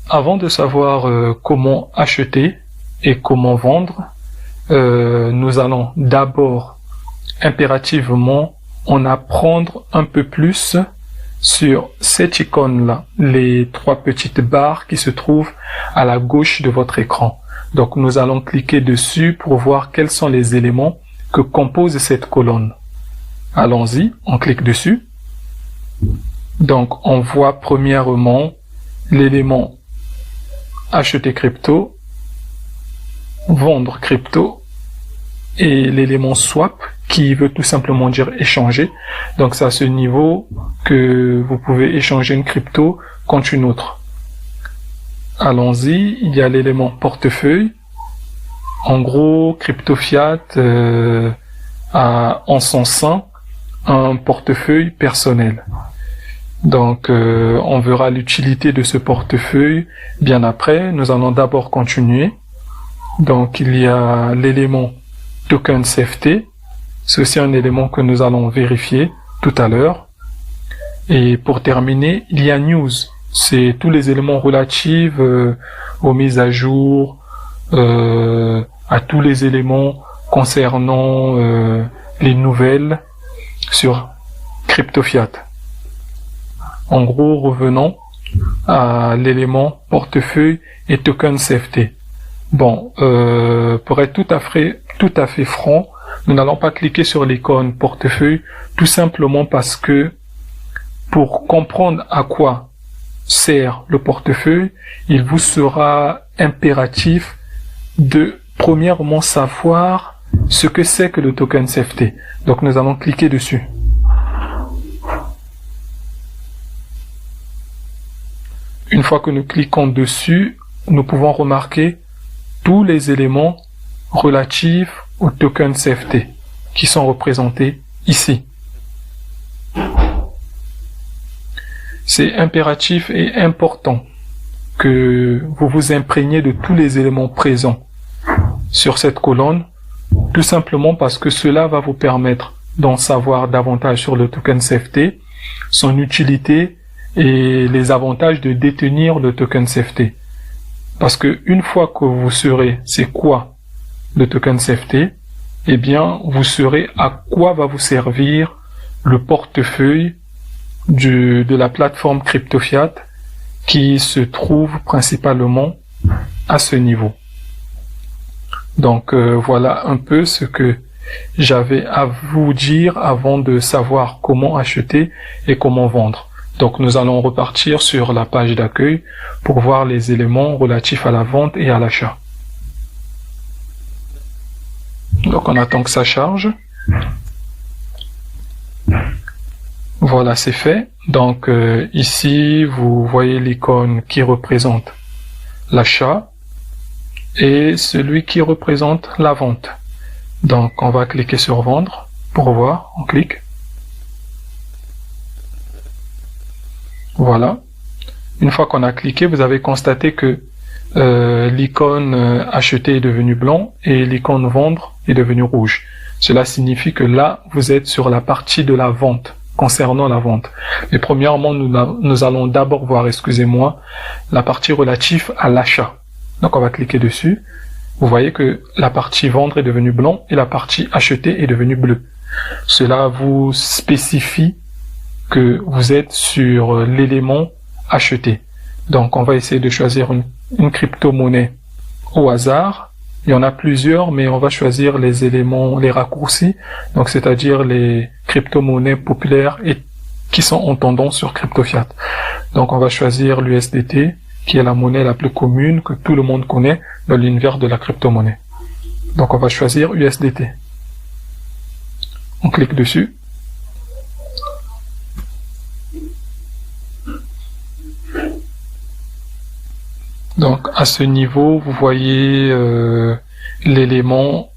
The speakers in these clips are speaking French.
Avant de savoir comment acheter et comment vendre, nous allons d'abord impérativement en apprendre un peu plus sur cette icône-là, les trois petites barres qui se trouvent à la gauche de votre écran. Donc nous allons cliquer dessus pour voir quels sont les éléments que compose cette colonne. Allons-y, on clique dessus. Donc on voit premièrement l'élément acheter crypto, vendre crypto et l'élément swap qui veut tout simplement dire échanger. Donc c'est à ce niveau que vous pouvez échanger une crypto contre une autre. Allons-y, il y a l'élément portefeuille. En gros, CryptoFiat a en son sein un portefeuille personnel. Donc on verra l'utilité de ce portefeuille bien après. Nous allons d'abord continuer. Donc il y a l'élément token CFT. C'est aussi un élément que nous allons vérifier tout à l'heure. Et pour terminer, il y a news. C'est tous les éléments relatifs aux mises à jour, à tous les éléments concernant les nouvelles sur CryptoFiat. En gros, revenons à l'élément portefeuille et token CFT. Bon, pour être tout à fait franc, nous n'allons pas cliquer sur l'icône portefeuille, tout simplement parce que pour comprendre à quoi sert le portefeuille, il vous sera impératif de premièrement savoir ce que c'est que le token CFT. Donc nous allons cliquer dessus. Une fois que nous cliquons dessus, nous pouvons remarquer tous les éléments relatifs au token CFT qui sont représentés ici. C'est impératif et important que vous vous imprégniez de tous les éléments présents sur cette colonne, tout simplement parce que cela va vous permettre d'en savoir davantage sur le token CFT, son utilité et les avantages de détenir le token CFT. Parce que une fois que vous saurez c'est quoi le token CFT, eh bien vous saurez à quoi va vous servir le portefeuille de la plateforme CryptoFiat qui se trouve principalement à ce niveau. Donc voilà un peu ce que j'avais à vous dire avant de savoir comment acheter et comment vendre. Donc nous allons repartir sur la page d'accueil pour voir les éléments relatifs à la vente et à l'achat. Donc on attend que ça charge. Voilà, c'est fait. Donc ici, vous voyez l'icône qui représente l'achat et celui qui représente la vente. Donc on va cliquer sur vendre pour voir, on clique. Voilà. Une fois qu'on a cliqué, vous avez constaté que l'icône acheter est devenue blanc et l'icône vendre est devenue rouge. Cela signifie que là, vous êtes sur la partie de la vente, concernant la vente. Mais premièrement, nous allons d'abord voir, excusez-moi, la partie relative à l'achat. Donc on va cliquer dessus. Vous voyez que la partie vendre est devenue blanc et la partie acheter est devenue bleue. Cela vous spécifie que vous êtes sur l'élément acheter. Donc on va essayer de choisir une crypto-monnaie au hasard. Il y en a plusieurs, mais on va choisir les éléments, les raccourcis, donc c'est-à-dire les crypto-monnaies populaires et qui sont en tendance sur CryptoFiat. Donc on va choisir l'USDT, qui est la monnaie la plus commune que tout le monde connaît dans l'univers de la crypto-monnaie. Donc on va choisir USDT. On clique dessus. Donc à ce niveau, vous voyez l'élément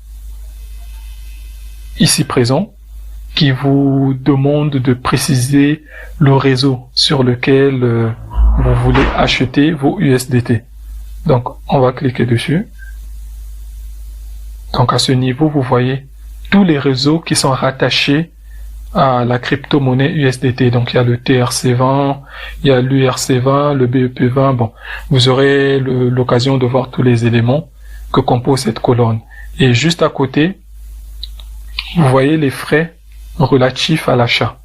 ici présent qui vous demande de préciser le réseau sur lequel vous voulez acheter vos USDT. Donc on va cliquer dessus. Donc à ce niveau, vous voyez tous les réseaux qui sont rattachés à la crypto-monnaie USDT. Donc il y a le TRC20, il y a l'URC20, le BEP20. Bon, vous aurez l'occasion de voir tous les éléments que compose cette colonne. Et juste à côté, vous voyez les frais relatifs à l'achat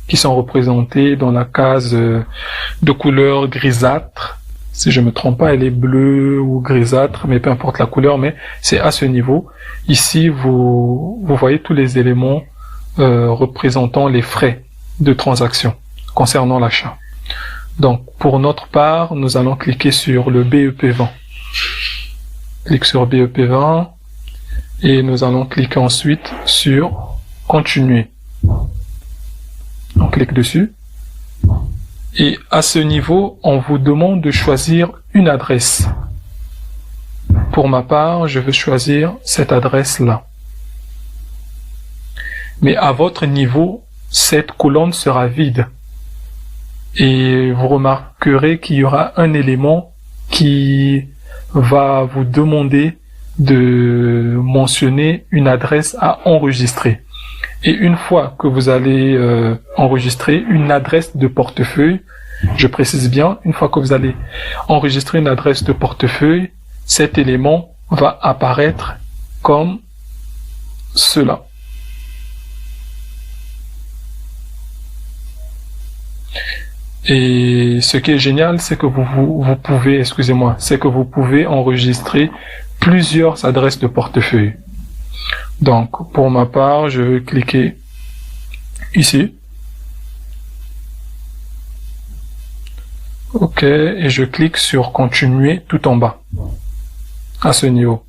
qui sont représentés dans la case de couleur grisâtre. Si je me trompe pas, elle est bleue ou grisâtre, mais peu importe la couleur, mais c'est à ce niveau. Ici, vous voyez tous les éléments représentant les frais de transaction concernant l'achat. Donc, pour notre part, nous allons cliquer sur le BEP20. Clique sur BEP20 et nous allons cliquer ensuite sur Continuer. On clique dessus. Et à ce niveau, on vous demande de choisir une adresse. Pour ma part, je veux choisir cette adresse-là. Mais à votre niveau, cette colonne sera vide. Et vous remarquerez qu'il y aura un élément qui va vous demander de mentionner une adresse à enregistrer. Et une fois que vous allez enregistrer une adresse de portefeuille, je précise bien, une fois que vous allez enregistrer une adresse de portefeuille, cet élément va apparaître comme cela. Et ce qui est génial, c'est que vous pouvez enregistrer plusieurs adresses de portefeuille. Donc, pour ma part, je vais cliquer ici. OK, et je clique sur Continuer tout en bas, à ce niveau.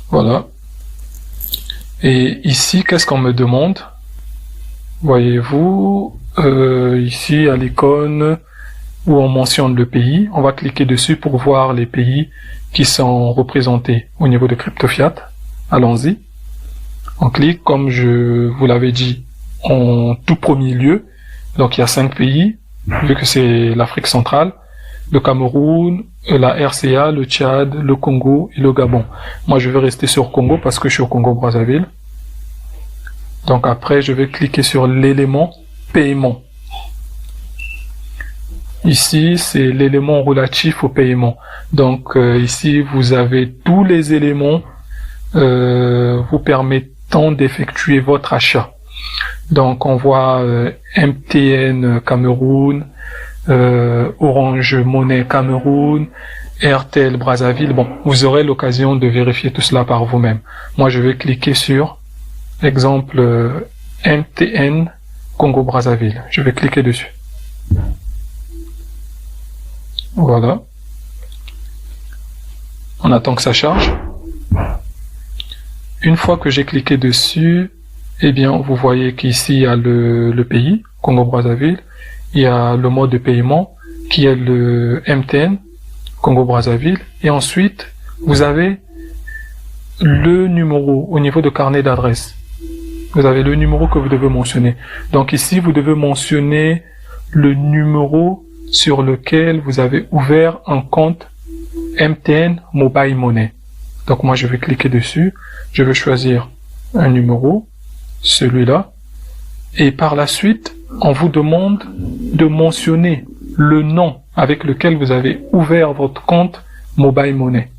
Voilà. Et ici, qu'est-ce qu'on me demande? Voyez-vous, ici à l'icône où on mentionne le pays, on va cliquer dessus pour voir les pays qui sont représentés au niveau de CryptoFiat. Allons-y. On clique, comme je vous l'avais dit, en tout premier lieu. Donc il y a 5 pays, vu que c'est l'Afrique centrale, le Cameroun, la RCA, le Tchad, le Congo et le Gabon. Moi je vais rester sur Congo parce que je suis au Congo-Brazzaville. Donc après, je vais cliquer sur l'élément paiement. Ici, c'est l'élément relatif au paiement. Donc ici, vous avez tous les éléments vous permettant d'effectuer votre achat. Donc on voit MTN Cameroun, Orange Money Cameroun, Airtel Brazzaville. Bon, vous aurez l'occasion de vérifier tout cela par vous-même. Moi, je vais cliquer sur exemple MTN Congo Brazzaville. Je vais cliquer dessus. Voilà. On attend que ça charge. Une fois que j'ai cliqué dessus, eh bien, vous voyez qu'ici il y a le pays, Congo Brazzaville. Il y a le mode de paiement qui est le MTN Congo Brazzaville. Et ensuite, vous avez le numéro au niveau de carnet d'adresse. Vous avez le numéro que vous devez mentionner. Donc ici, vous devez mentionner le numéro sur lequel vous avez ouvert un compte MTN Mobile Money. Donc moi, je vais cliquer dessus. Je vais choisir un numéro, celui-là. Et par la suite, on vous demande de mentionner le nom avec lequel vous avez ouvert votre compte Mobile Money.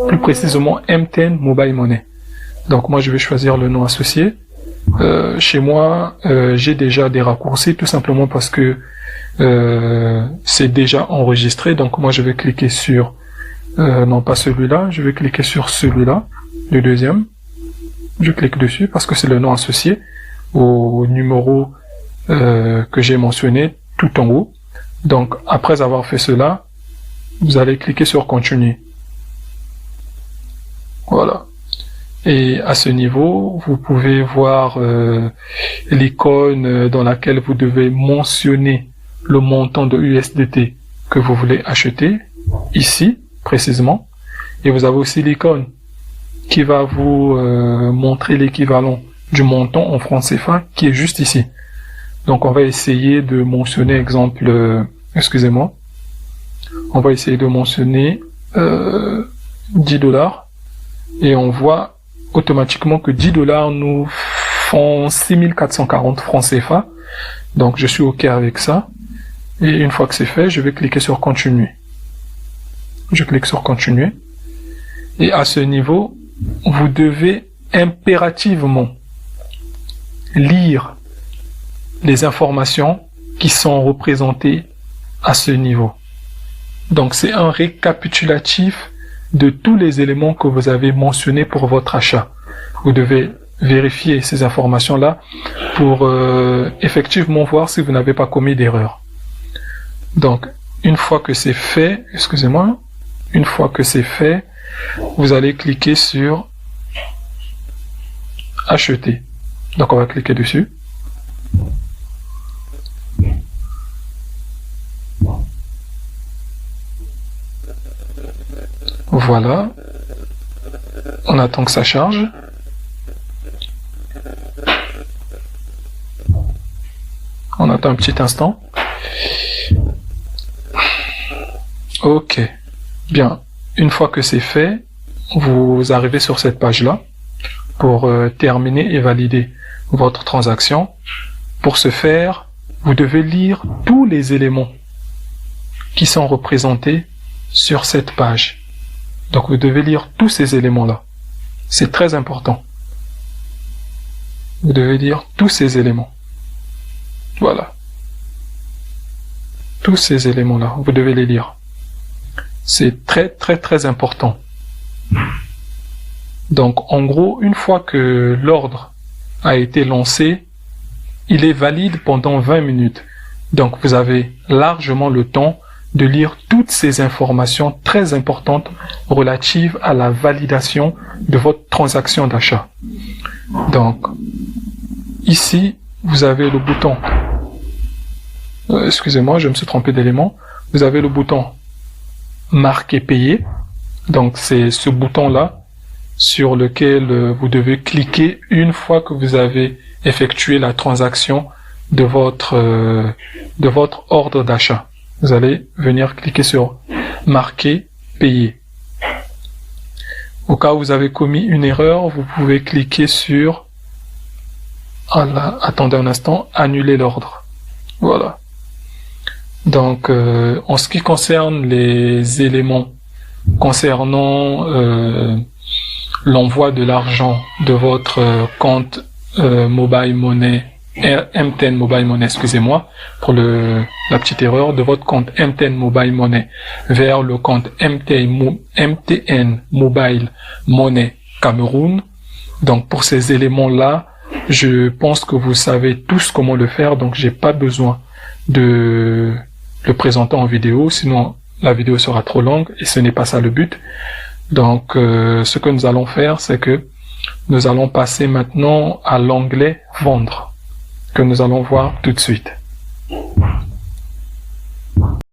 Plus précisément, MTN Mobile Money. Donc moi je vais choisir le nom associé. Chez moi, j'ai déjà des raccourcis tout simplement parce que c'est déjà enregistré. Donc moi je vais cliquer sur, non pas celui-là, je vais cliquer sur celui-là, le deuxième. Je clique dessus parce que c'est le nom associé au numéro que j'ai mentionné tout en haut. Donc après avoir fait cela, vous allez cliquer sur Continuer. Voilà. Et à ce niveau, vous pouvez voir l'icône dans laquelle vous devez mentionner le montant de USDT que vous voulez acheter, ici précisément. Et vous avez aussi l'icône qui va vous montrer l'équivalent du montant en francs CFA qui est juste ici. Donc on va essayer de mentionner exemple, excusez-moi, on va essayer de mentionner $10 et on voit automatiquement que 10 $ nous font 6440 francs CFA. Donc, je suis OK avec ça. Et une fois que c'est fait, je vais cliquer sur continuer. Je clique sur continuer. Et à ce niveau, vous devez impérativement lire les informations qui sont représentées à ce niveau. Donc, c'est un récapitulatif de tous les éléments que vous avez mentionnés pour votre achat. Vous devez vérifier ces informations-là pour effectivement voir si vous n'avez pas commis d'erreur. Donc, une fois que c'est fait, une fois que c'est fait, vous allez cliquer sur acheter. Donc, on va cliquer dessus. Voilà. On attend que ça charge. On attend un petit instant. Ok. Bien. Une fois que c'est fait, vous arrivez sur cette page-là pour terminer et valider votre transaction. Pour ce faire, vous devez lire tous les éléments qui sont représentés sur cette page. Donc, vous devez lire tous ces éléments-là. C'est très important. Vous devez lire tous ces éléments. Voilà. Tous ces éléments-là, vous devez les lire. C'est très, très, très important. Donc, en gros, une fois que l'ordre a été lancé, il est valide pendant 20 minutes. Donc, vous avez largement le temps de lire toutes ces informations très importantes relatives à la validation de votre transaction d'achat. Donc, ici, vous avez le bouton. Excusez-moi, je me suis trompé d'élément. Vous avez le bouton marquer payer. Donc, c'est ce bouton-là sur lequel vous devez cliquer une fois que vous avez effectué la transaction de votre ordre d'achat. Vous allez venir cliquer sur marquer payer. Au cas où vous avez commis une erreur, vous pouvez cliquer sur attendez un instant, annuler l'ordre. Voilà. Donc, en ce qui concerne les éléments concernant l'envoi de l'argent de votre compte Mobile Money, MTN Mobile Money, excusez-moi, pour la petite erreur, de votre compte MTN Mobile Money vers le compte MTN Mobile Money Cameroun. Donc, pour ces éléments-là, je pense que vous savez tous comment le faire, donc j'ai pas besoin de le présenter en vidéo, sinon la vidéo sera trop longue et ce n'est pas ça le but. Donc, ce que nous allons faire, c'est que nous allons passer maintenant à l'onglet Vendre, que nous allons voir tout de suite.